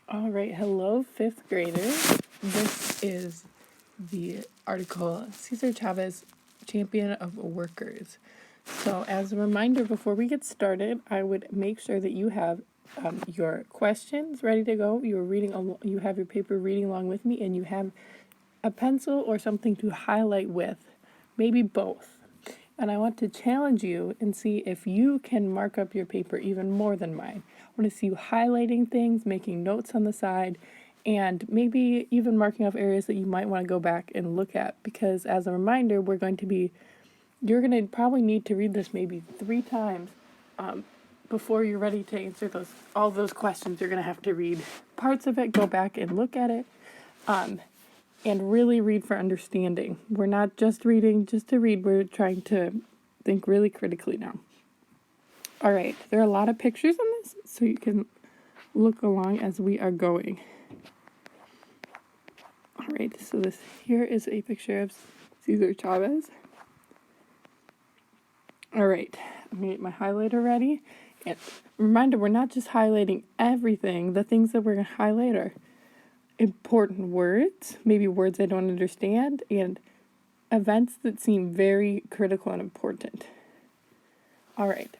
All right, hello, fifth graders. This is the article Cesar Chavez, Champion of Workers. So, as a reminder, before we get started, I would make sure that you have your questions ready to go. You have your paper reading along with me, and you have a pencil or something to highlight with, maybe both. And I want to challenge you and see if you can mark up your paper even more than mine. I want to see you highlighting things, making notes on the side, and maybe even marking off areas that you might want to go back and look at. Because as a reminder, you're going to probably need to read this maybe 3 times before you're ready to answer all those questions. You're going to have to read parts of it, go back and look at it. And really read for understanding. We're not just reading just to read. We're trying to think really critically now. All right. There are a lot of pictures on this, so you can look along as we are going. All right. So here is a picture of Cesar Chavez. All right. I'm going to get my highlighter ready. And reminder, we're not just highlighting everything. The things that we're going to highlight are important words, maybe words I don't understand, and events that seem very critical and important. All right.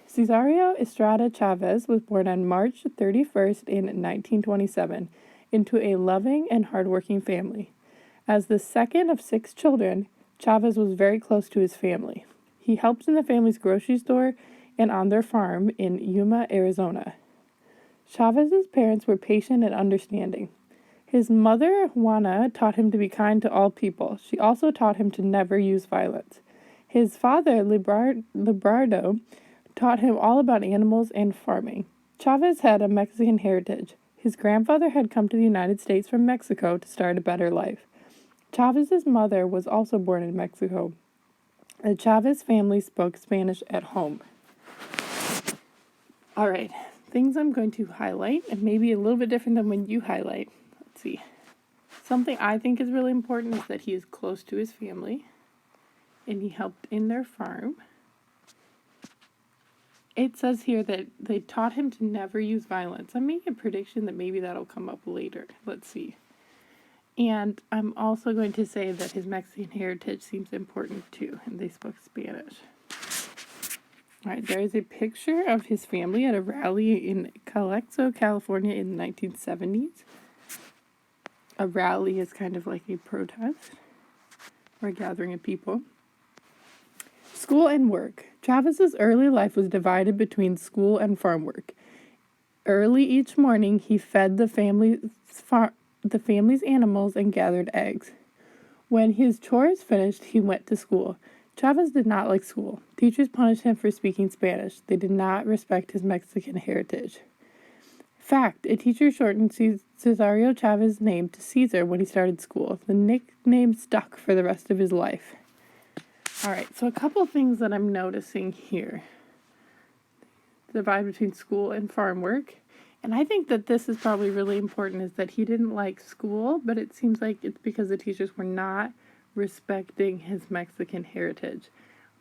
Cesar Estrada Chavez was born on March 31st in 1927 into a loving and hardworking family. As the second of 6 children, Chavez was very close to his family. He helped in the family's grocery store and on their farm in Yuma, Arizona. Chavez's parents were patient and understanding. His mother, Juana, taught him to be kind to all people. She also taught him to never use violence. His father, Librardo, taught him all about animals and farming. Chavez had a Mexican heritage. His grandfather had come to the United States from Mexico to start a better life. Chavez's mother was also born in Mexico. The Chavez family spoke Spanish at home. All right, things I'm going to highlight, and maybe a little bit different than when you highlight. Let's see. Something I think is really important is that he is close to his family and he helped in their farm. It says here that they taught him to never use violence. I'm making a prediction that maybe that'll come up later. Let's see. And I'm also going to say that his Mexican heritage seems important too, and they spoke Spanish. All right, there is a picture of his family at a rally in Calexo, California in the 1970s. A rally is kind of like a protest or a gathering of people. School and work. Chavez's early life was divided between school and farm work. Early each morning, he fed the family's animals and gathered eggs. When his chores finished, he went to school. Chavez did not like school. Teachers punished him for speaking Spanish. They did not respect his Mexican heritage. Fact, a teacher shortened Cesar Chavez's name to Cesar when he started school. The nickname stuck for the rest of his life. All right, so a couple things that I'm noticing here. The divide between school and farm work. And I think that this is probably really important, is that he didn't like school, but it seems like it's because the teachers were not respecting his Mexican heritage.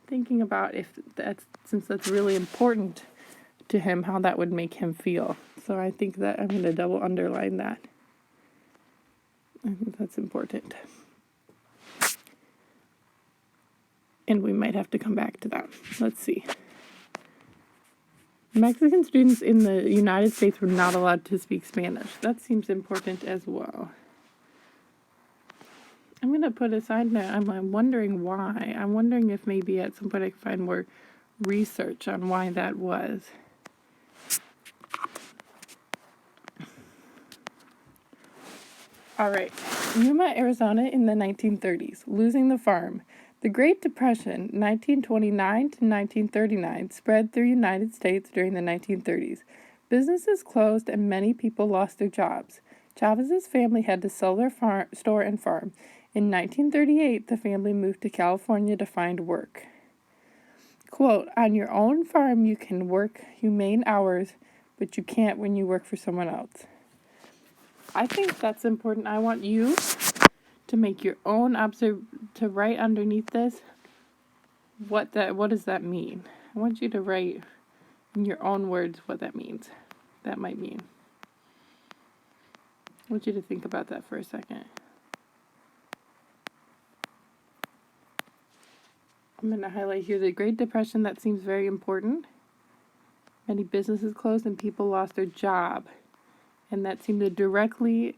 Thinking about since that's really important to him, how that would make him feel. So I think that I'm going to double underline that. I think that's important. And we might have to come back to that. Let's see. Mexican students in the United States were not allowed to speak Spanish. That seems important as well. I'm going to put a side note. I'm wondering why. I'm wondering if maybe at some point I can find more research on why that was. All right. Yuma, Arizona in the 1930s. Losing the farm. The Great Depression, 1929 to 1939, spread through the United States during the 1930s. Businesses closed and many people lost their jobs. Chavez's family had to sell their store and farm. In 1938, the family moved to California to find work. Quote, on your own farm you can work humane hours, but you can't when you work for someone else. I think that's important. I want you to make your own to write underneath this what does that mean. I want you to write in your own words what that means. That might mean. I want you to think about that for a second. I'm going to highlight here the Great Depression. That seems very important. Many businesses closed and people lost their job. And that seemed to directly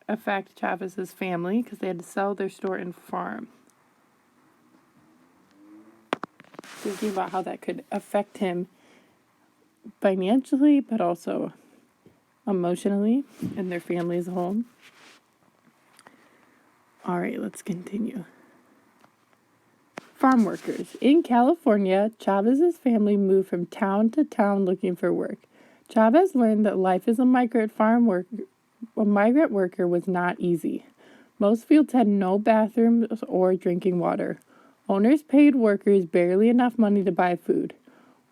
affect Chavez's family because they had to sell their store and farm. Thinking about how that could affect him financially, but also emotionally and their family as a whole. All right, let's continue. Farm workers. In California, Chavez's family moved from town to town looking for work. Chavez learned that life as a migrant worker was not easy. Most fields had no bathrooms or drinking water. Owners paid workers barely enough money to buy food.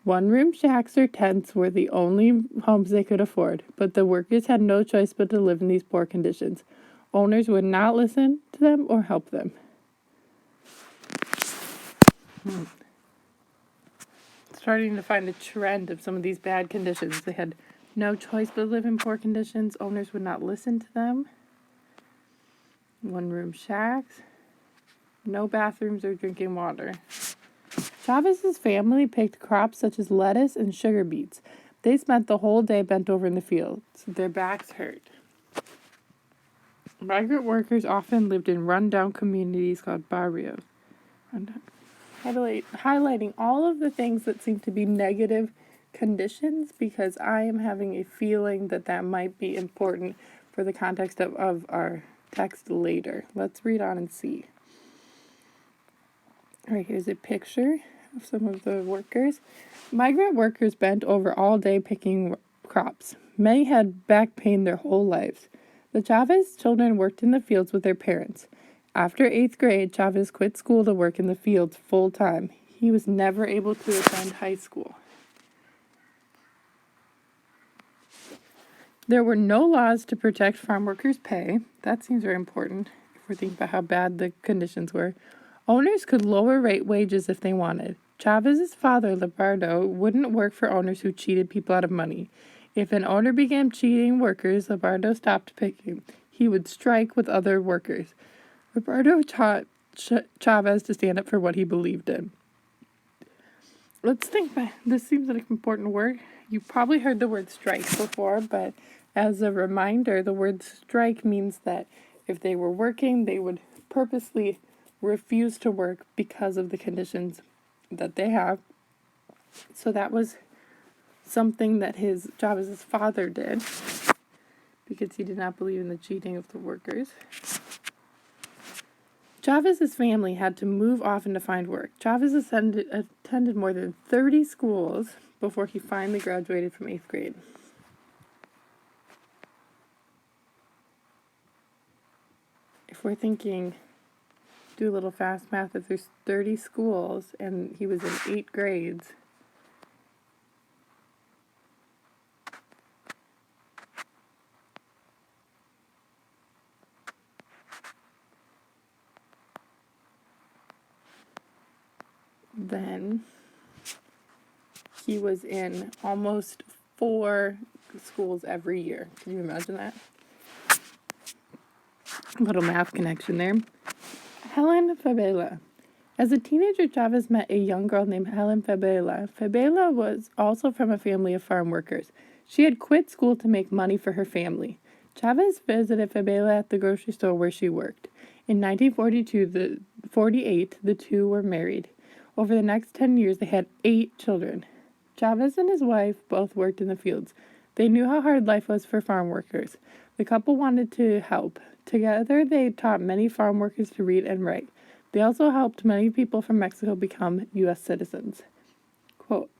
One-room shacks or tents were the only homes they could afford, but the workers had no choice but to live in these poor conditions. Owners would not listen to them or help them. Starting to find a trend of some of these bad conditions. They had no choice but to live in poor conditions. Owners would not listen to them. One-room shacks. No bathrooms or drinking water. Chavez's family picked crops such as lettuce and sugar beets. They spent the whole day bent over in the fields. Their backs hurt. Migrant workers often lived in rundown communities called barrios. Highlighting all of the things that seem to be negative conditions because I am having a feeling that might be important for the context of our text later. Let's read on and see. All right, here's a picture of some of the workers. Migrant workers bent over all day picking crops. Many had back pain their whole lives. The Chavez children worked in the fields with their parents. After 8th grade, Chavez quit school to work in the fields full time. He was never able to attend high school. There were no laws to protect farm workers' pay. That seems very important if we're thinking about how bad the conditions were. Owners could lower wages if they wanted. Chavez's father, Lepardo, wouldn't work for owners who cheated people out of money. If an owner began cheating workers, Lepardo stopped picking. He would strike with other workers. Lepardo taught Chavez to stand up for what he believed in. Let's think back. This seems like an important word. You probably heard the word strike before, but as a reminder, the word strike means that if they were working, they would purposely refuse to work because of the conditions that they have. So that was something that Chavez's father did because he did not believe in the cheating of the workers. Chavez's family had to move often to find work. Chavez attended more than 30 schools before he finally graduated from 8th grade. If we're thinking, do a little fast math, if there's 30 schools and he was in 8 grades, then he was in almost 4 schools every year. Can you imagine that? A little math connection there. Helen Fabela. As a teenager, Chavez met a young girl named Helen Fabela. Fabela was also from a family of farm workers. She had quit school to make money for her family. Chavez visited Fabela at the grocery store where she worked. In 1948, the two were married. Over the next 10 years, they had 8 children. Chavez and his wife both worked in the fields. They knew how hard life was for farm workers. The couple wanted to help. Together, they taught many farm workers to read and write. They also helped many people from Mexico become U.S. citizens. Quote,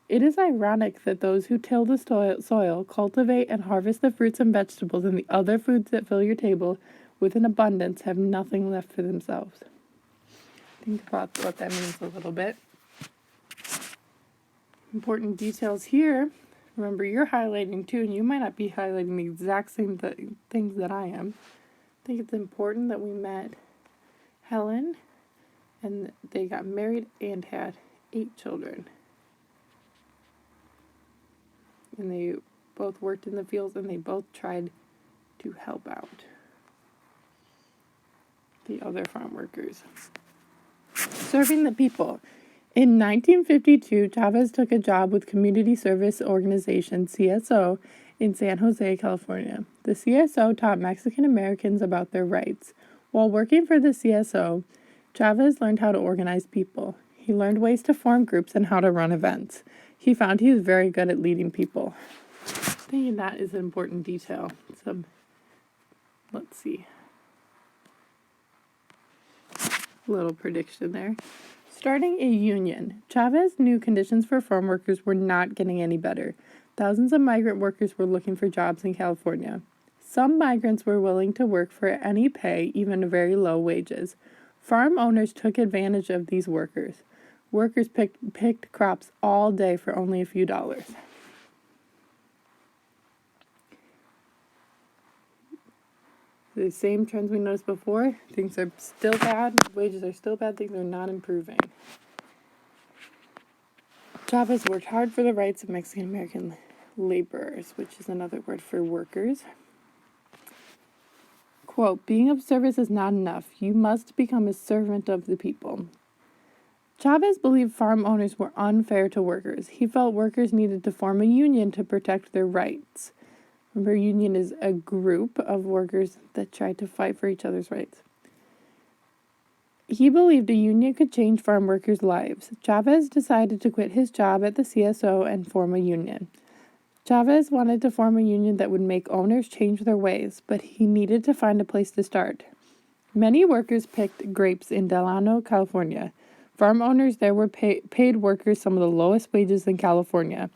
"It is ironic that those who till the soil, cultivate and harvest the fruits and vegetables and the other foods that fill your table with an abundance have nothing left for themselves." Think about what that means a little bit. Important details here. Remember, you're highlighting too, and you might not be highlighting the exact same things that I am. I think it's important that we met Helen, and they got married and had 8 children. And they both worked in the fields, and they both tried to help out the other farm workers. Serving the people. In 1952, Chavez took a job with Community Service Organization, CSO, in San Jose, California. The CSO taught Mexican Americans about their rights. While working for the CSO, Chavez learned how to organize people. He learned ways to form groups and how to run events. He found he was very good at leading people. I think that is an important detail. Let's see. Little prediction there. Starting a union. Chavez knew conditions for farm workers were not getting any better. Thousands of migrant workers were looking for jobs in California. Some migrants were willing to work for any pay, even very low wages. Farm owners took advantage of these workers. Workers picked crops all day for only a few dollars. The same trends we noticed before. Things are still bad. Wages are still bad. Things are not improving. Chavez worked hard for the rights of Mexican American laborers, which is another word for workers. Quote, being of service is not enough. You must become a servant of the people. Chavez believed farm owners were unfair to workers. He felt workers needed to form a union to protect their rights. Remember, union is a group of workers that try to fight for each other's rights. He believed a union could change farm workers' lives. Chavez decided to quit his job at the CSO and form a union. Chavez wanted to form a union that would make owners change their ways, but he needed to find a place to start. Many workers picked grapes in Delano, California. Farm owners there were paid workers some of the lowest wages in California.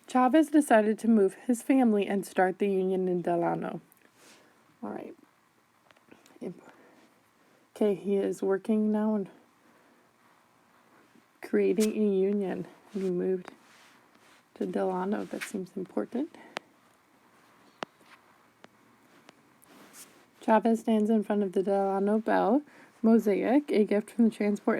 Chavez decided to move his family and start the union in Delano. All right. Okay, he is working now and creating a union. He moved to Delano. That seems important. Chavez stands in front of the Delano Bell mosaic, a gift from the transport